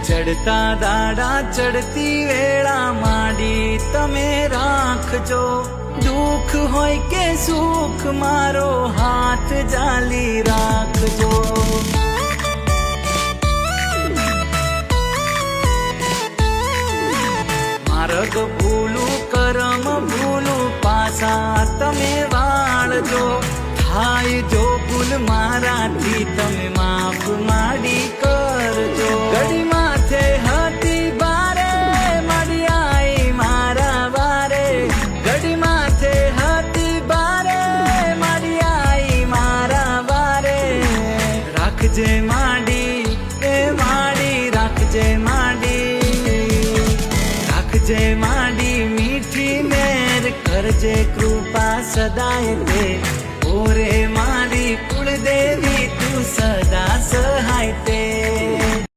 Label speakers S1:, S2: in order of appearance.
S1: ચડતા દાડા ચડતી વેળા માડી તમે રાખજો, દુઃખ હોય કે સુખ મારો હાથ જાલી રાખજો। માર્ગ ભૂલું કરમ ભૂલું પાછા તમે વાળજો, થાય જો ભૂલ મારાથી તમે માફ માડી કરજો। ઘડી માથે હતી બારે માડી આઈ મારા વારે, ઘડી માથે હતી બારે માડી આઈ મારા વારે। રાખજે માડી એ માડી રાખજે માડી, રાખજે માડી મીઠી મેર કરજે કૃપા સદાય તે, ઓરે મારી કુળદેવી તું સદા સહાય તે।